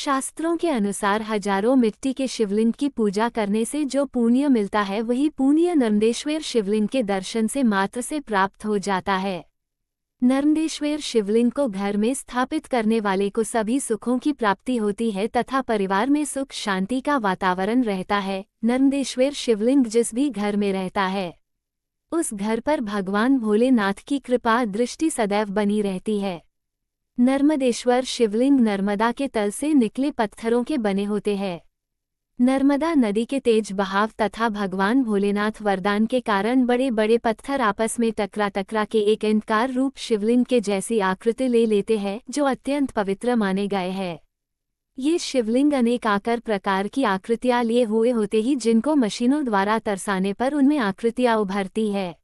शास्त्रों के अनुसार हजारों मिट्टी के शिवलिंग की पूजा करने से जो पुण्य मिलता है वही पुण्य नर्मदेश्वर शिवलिंग के दर्शन से मात्र से प्राप्त हो जाता है। नर्मदेश्वर शिवलिंग को घर में स्थापित करने वाले को सभी सुखों की प्राप्ति होती है तथा परिवार में सुख शांति का वातावरण रहता है। नर्मदेश्वर शिवलिंग जिस भी घर में रहता है उस घर पर भगवान भोलेनाथ की कृपा दृष्टि सदैव बनी रहती है। नर्मदेश्वर शिवलिंग नर्मदा के तल से निकले पत्थरों के बने होते हैं। नर्मदा नदी के तेज बहाव तथा भगवान भोलेनाथ वरदान के कारण बड़े बड़े पत्थर आपस में टकरा के एक अंडकार रूप शिवलिंग के जैसी आकृति ले लेते हैं जो अत्यंत पवित्र माने गए हैं। ये शिवलिंग अनेक आकार प्रकार की आकृतियां लिए हुए होते ही जिनको मशीनों द्वारा तरसाने पर उनमें आकृतियां उभरती है।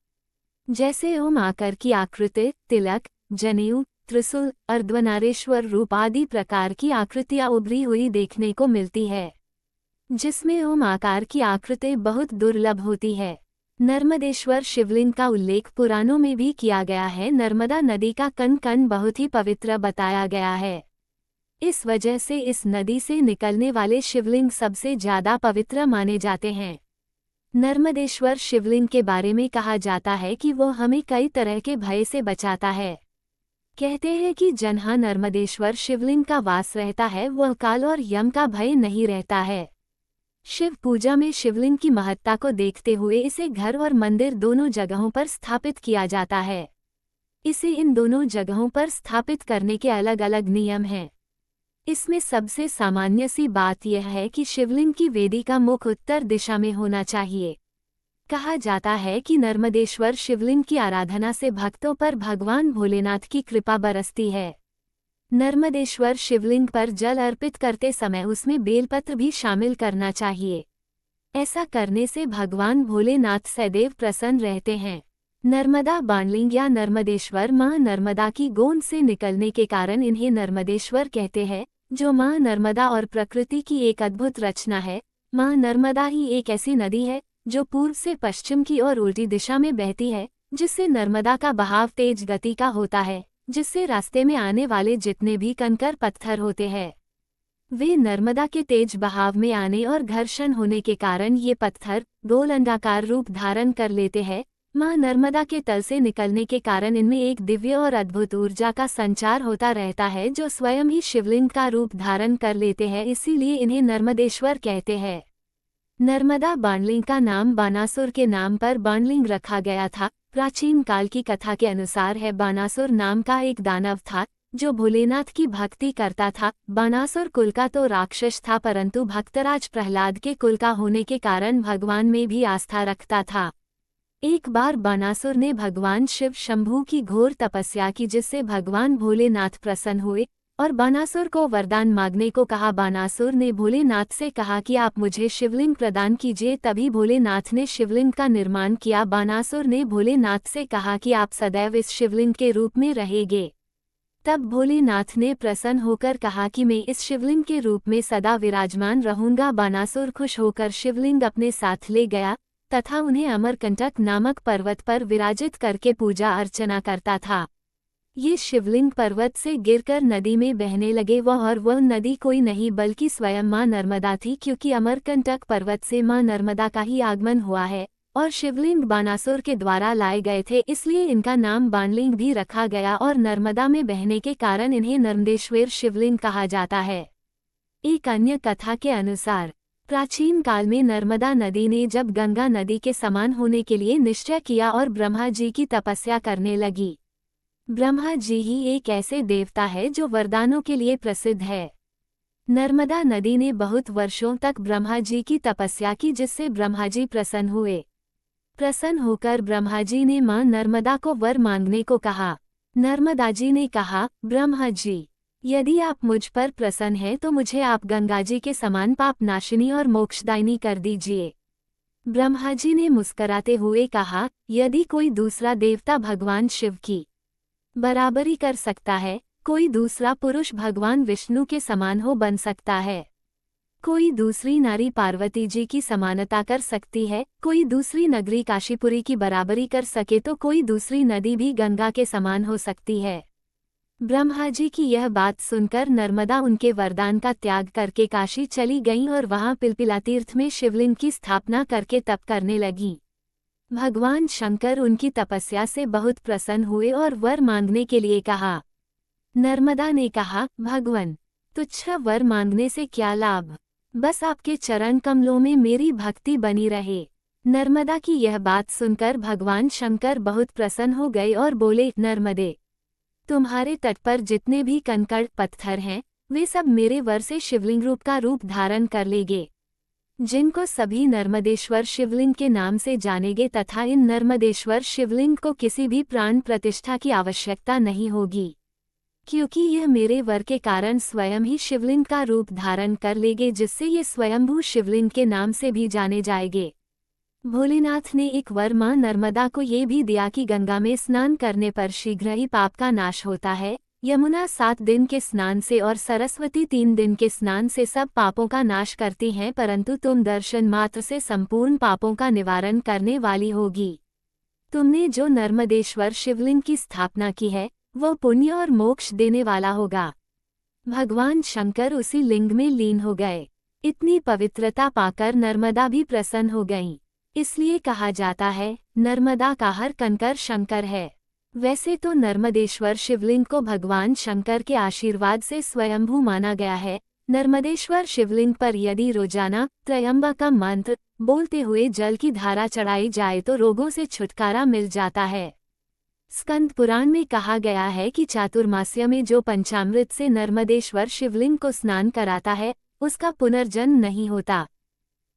जैसे ओम आकार की आकृति, तिलक, जनेऊ, त्रिशूल, अर्धनारेश्वर रूप आदि प्रकार की आकृतियां उभरी हुई देखने को मिलती है, जिसमें ओम आकार की आकृति बहुत दुर्लभ होती है। नर्मदेश्वर शिवलिंग का उल्लेख पुराणों में भी किया गया है। नर्मदा नदी का कण कण बहुत ही पवित्र बताया गया है। इस वजह से इस नदी से निकलने वाले शिवलिंग सबसे ज्यादा पवित्र माने जाते हैं। नर्मदेश्वर शिवलिंग के बारे में कहा जाता है कि वो हमें कई तरह के भय से बचाता है। कहते हैं कि जहाँ नर्मदेश्वर शिवलिंग का वास रहता है वह काल और यम का भय नहीं रहता है। शिव पूजा में शिवलिंग की महत्ता को देखते हुए इसे घर और मंदिर दोनों जगहों पर स्थापित किया जाता है। इसे इन दोनों जगहों पर स्थापित करने के अलग अलग नियम हैं। इसमें सबसे सामान्य सी बात यह है कि शिवलिंग की वेदी का मुख उत्तर दिशा में होना चाहिए। कहा जाता है कि नर्मदेश्वर शिवलिंग की आराधना से भक्तों पर भगवान भोलेनाथ की कृपा बरसती है। नर्मदेश्वर शिवलिंग पर जल अर्पित करते समय उसमें बेलपत्र भी शामिल करना चाहिए। ऐसा करने से भगवान भोलेनाथ सदैव प्रसन्न रहते हैं। नर्मदा बाणलिंग या नर्मदेश्वर माँ नर्मदा की गोंद से निकलने के कारण इन्हें नर्मदेश्वर कहते हैं, जो माँ नर्मदा और प्रकृति की एक अद्भुत रचना है। माँ नर्मदा ही एक ऐसी नदी है जो पूर्व से पश्चिम की ओर उल्टी दिशा में बहती है, जिससे नर्मदा का बहाव तेज गति का होता है, जिससे रास्ते में आने वाले जितने भी कंकर पत्थर होते हैं वे नर्मदा के तेज बहाव में आने और घर्षण होने के कारण ये पत्थर गोल अंडाकार रूप धारण कर लेते हैं। माँ नर्मदा के तल से निकलने के कारण इनमें एक दिव्य और अद्भुत ऊर्जा का संचार होता रहता है जो स्वयं ही शिवलिंग का रूप धारण कर लेते हैं, इसीलिए इन्हें नर्मदेश्वर कहते हैं। नर्मदा बाणलिंग का नाम बानासुर के नाम पर बाणलिंग रखा गया था। प्राचीन काल की कथा के अनुसार है बानासुर नाम का एक दानव था जो भोलेनाथ की भक्ति करता था। बानासुर कुल का तो राक्षस था, परंतु भक्तराज प्रहलाद के कुल का होने के कारण भगवान में भी आस्था रखता था। एक बार बानासुर ने भगवान शिव शंभू की घोर तपस्या की, जिससे भगवान भोलेनाथ प्रसन्न हुए और बानासुर को वरदान मांगने को कहा। बानासुर ने भोलेनाथ से कहा कि आप मुझे शिवलिंग प्रदान कीजिए। तभी भोलेनाथ ने शिवलिंग का निर्माण किया। बानासुर ने भोलेनाथ से कहा कि आप सदैव इस शिवलिंग के रूप में रहेंगे। तब भोलेनाथ ने प्रसन्न होकर कहा कि मैं इस शिवलिंग के रूप में सदा विराजमान रहूंगा। बानासुर खुश होकर शिवलिंग अपने साथ ले गया तथा उन्हें अमरकंटक नामक पर्वत पर विराजित करके पूजा अर्चना करता था। ये शिवलिंग पर्वत से गिरकर नदी में बहने लगे। वह नदी कोई नहीं बल्कि स्वयं माँ नर्मदा थी, क्योंकि अमरकंटक पर्वत से माँ नर्मदा का ही आगमन हुआ है और शिवलिंग बानासुर के द्वारा लाए गए थे, इसलिए इनका नाम बाणलिंग भी रखा गया और नर्मदा में बहने के कारण इन्हें नर्मदेश्वर शिवलिंग कहा जाता है। एक अन्य कथा के अनुसार प्राचीन काल में नर्मदा नदी ने जब गंगा नदी के समान होने के लिए निश्चय किया और ब्रह्मा जी की तपस्या करने लगी। ब्रह्मा जी ही एक ऐसे देवता है जो वरदानों के लिए प्रसिद्ध है। नर्मदा नदी ने बहुत वर्षों तक ब्रह्मा जी की तपस्या की, जिससे ब्रह्मा जी प्रसन्न हुए। प्रसन्न होकर ब्रह्मा जी ने मां नर्मदा को वर मांगने को कहा। नर्मदा जी ने कहा, ब्रह्मा जी, यदि आप मुझ पर प्रसन्न हैं तो मुझे आप गंगा जी के समान पाप नाशिनी और मोक्षदायिनी कर दीजिए। ब्रह्मा जी ने मुस्कराते हुए कहा, यदि कोई दूसरा देवता भगवान शिव की बराबरी कर सकता है, कोई दूसरा पुरुष भगवान विष्णु के समान हो बन सकता है, कोई दूसरी नारी पार्वती जी की समानता कर सकती है, कोई दूसरी नगरी काशीपुरी की बराबरी कर सके तो कोई दूसरी नदी भी गंगा के समान हो सकती है। ब्रह्मा जी की यह बात सुनकर नर्मदा उनके वरदान का त्याग करके काशी चली गईं और वहां पिलपिला तीर्थ में शिवलिंग की स्थापना करके तप करने लगीं। भगवान शंकर उनकी तपस्या से बहुत प्रसन्न हुए और वर मांगने के लिए कहा। नर्मदा ने कहा, भगवान, तुच्छ वर मांगने से क्या लाभ, बस आपके चरण कमलों में मेरी भक्ति बनी रहे। नर्मदा की यह बात सुनकर भगवान शंकर बहुत प्रसन्न हो गए और बोले, नर्मदे, तुम्हारे तट पर जितने भी कंकड़ पत्थर हैं वे सब मेरे वर से शिवलिंग रूप का रूप धारण कर लेंगे, जिनको सभी नर्मदेश्वर शिवलिंग के नाम से जानेंगे तथा इन नर्मदेश्वर शिवलिंग को किसी भी प्राण प्रतिष्ठा की आवश्यकता नहीं होगी, क्योंकि यह मेरे वर के कारण स्वयं ही शिवलिंग का रूप धारण कर लेंगे, जिससे ये स्वयंभू शिवलिंग के नाम से भी जाने जाएंगे। भोलेनाथ ने एक वर मां नर्मदा को ये भी दिया कि गंगा में स्नान करने पर शीघ्र ही पाप का नाश होता है, यमुना 7 दिन के स्नान से और सरस्वती 3 दिन के स्नान से सब पापों का नाश करती हैं, परंतु तुम दर्शन मात्र से संपूर्ण पापों का निवारण करने वाली होगी। तुमने जो नर्मदेश्वर शिवलिंग की स्थापना की है वो पुण्य और मोक्ष देने वाला होगा। भगवान शंकर उसी लिंग में लीन हो गए। इतनी पवित्रता पाकर नर्मदा भी प्रसन्न हो गईं। इसलिए कहा जाता है, नर्मदा का हर कंकर शंकर है। वैसे तो नर्मदेश्वर शिवलिंग को भगवान शंकर के आशीर्वाद से स्वयंभू माना गया है। नर्मदेश्वर शिवलिंग पर यदि रोजाना त्रयंबकम मंत्र बोलते हुए जल की धारा चढ़ाई जाए तो रोगों से छुटकारा मिल जाता है। स्कंद पुराण में कहा गया है कि चातुर्मास्य में जो पंचामृत से नर्मदेश्वर शिवलिंग को स्नान कराता है उसका पुनर्जन्म नहीं होता।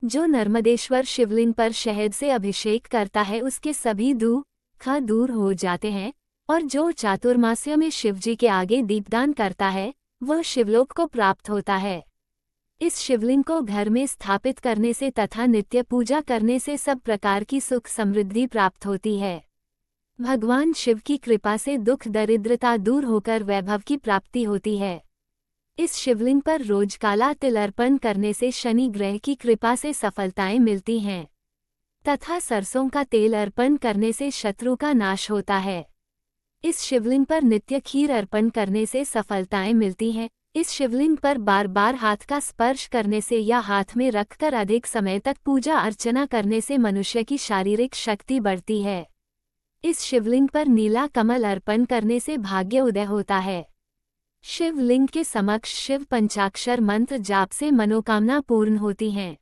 जो नर्मदेश्वर शिवलिंग पर शहद से अभिषेक करता है उसके सभी दुख दूर हो जाते हैं, और जो चातुर्मास्य में शिवजी के आगे दीपदान करता है वह शिवलोक को प्राप्त होता है। इस शिवलिंग को घर में स्थापित करने से तथा नित्य पूजा करने से सब प्रकार की सुख समृद्धि प्राप्त होती है। भगवान शिव की कृपा से दुख दरिद्रता दूर होकर वैभव की प्राप्ति होती है। इस शिवलिंग पर रोज काला तिल अर्पण करने से शनि ग्रह की कृपा से सफलताएं मिलती हैं, तथा सरसों का तेल अर्पण करने से शत्रु का नाश होता है। इस शिवलिंग पर नित्य खीर अर्पण करने से सफलताएं मिलती हैं। इस शिवलिंग पर बार बार हाथ का स्पर्श करने से या हाथ में रखकर अधिक समय तक पूजा अर्चना करने से मनुष्य की शारीरिक शक्ति बढ़ती है। इस शिवलिंग पर नीला कमल अर्पण करने से भाग्य उदय होता है। शिवलिंग के समक्ष शिव पंचाक्षर मंत्र जाप से मनोकामना पूर्ण होती हैं।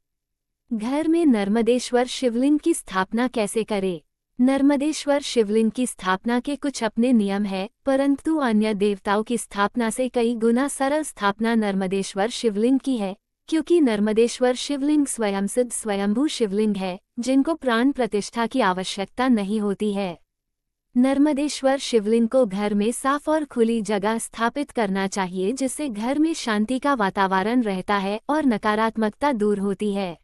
घर में नर्मदेश्वर शिवलिंग की स्थापना कैसे करें? नर्मदेश्वर शिवलिंग की स्थापना के कुछ अपने नियम है, परंतु अन्य देवताओं की स्थापना से कई गुना सरल स्थापना नर्मदेश्वर शिवलिंग की है, क्योंकि नर्मदेश्वर शिवलिंग स्वयं सिद्ध स्वयंभू शिवलिंग है जिनको प्राण प्रतिष्ठा की आवश्यकता नहीं होती है। नर्मदेश्वर शिवलिंग को घर में साफ और खुली जगह स्थापित करना चाहिए, जिससे घर में शांति का वातावरण रहता है और नकारात्मकता दूर होती है।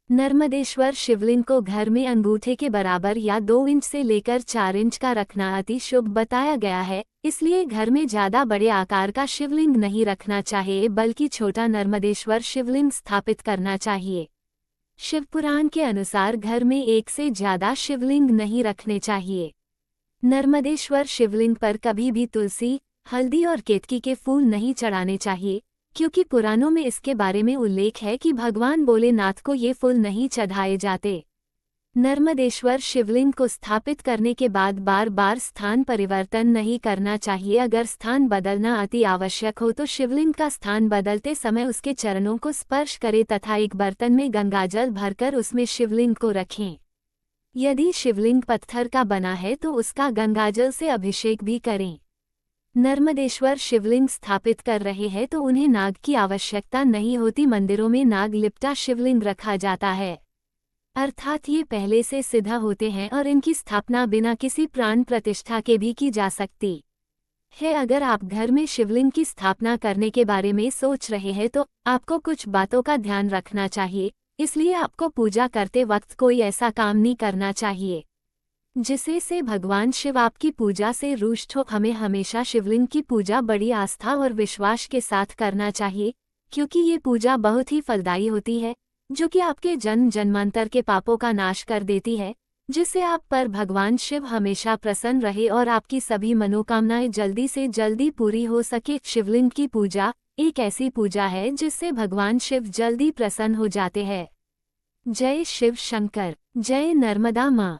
नर्मदेश्वर शिवलिंग को घर में अंगूठे के बराबर या 2 इंच से लेकर 4 इंच का रखना अति शुभ बताया गया है। इसलिए घर में ज्यादा बड़े आकार का शिवलिंग नहीं रखना चाहिए, बल्कि छोटा नर्मदेश्वर शिवलिंग स्थापित करना चाहिए। शिवपुराण के अनुसार घर में एक से ज्यादा शिवलिंग नहीं रखने चाहिए। नर्मदेश्वर शिवलिंग पर कभी भी तुलसी, हल्दी और केतकी के फूल नहीं चढ़ाने चाहिए, क्योंकि पुराणों में इसके बारे में उल्लेख है कि भगवान भोलेनाथ को ये फूल नहीं चढ़ाए जाते। नर्मदेश्वर शिवलिंग को स्थापित करने के बाद बार बार स्थान परिवर्तन नहीं करना चाहिए। अगर स्थान बदलना अति आवश्यक हो तो शिवलिंग का स्थान बदलते समय उसके चरणों को स्पर्श करें तथा एक बर्तन में गंगाजल भरकर उसमें शिवलिंग को रखें। यदि शिवलिंग पत्थर का बना है तो उसका गंगाजल से अभिषेक भी करें। नर्मदेश्वर शिवलिंग स्थापित कर रहे हैं तो उन्हें नाग की आवश्यकता नहीं होती। मंदिरों में नाग लिपटा शिवलिंग रखा जाता है, अर्थात ये पहले से सिद्ध होते हैं और इनकी स्थापना बिना किसी प्राण प्रतिष्ठा के भी की जा सकती है। अगर आप घर में शिवलिंग की स्थापना करने के बारे में सोच रहे हैं तो आपको कुछ बातों का ध्यान रखना चाहिए। इसलिए आपको पूजा करते वक्त कोई ऐसा काम नहीं करना चाहिए जिससे से भगवान शिव आपकी पूजा से रुष्ट हो। हमें हमेशा शिवलिंग की पूजा बड़ी आस्था और विश्वास के साथ करना चाहिए, क्योंकि ये पूजा बहुत ही फलदायी होती है, जो कि आपके जन्म जन्मांतर के पापों का नाश कर देती है। जिससे आप पर भगवान शिव हमेशा प्रसन्न रहे और आपकी सभी मनोकामनाएं जल्दी से जल्दी पूरी हो सके। शिवलिंग की पूजा एक ऐसी पूजा है जिससे भगवान शिव जल्दी प्रसन्न हो जाते हैं। जय शिव शंकर, जय नर्मदा माँ।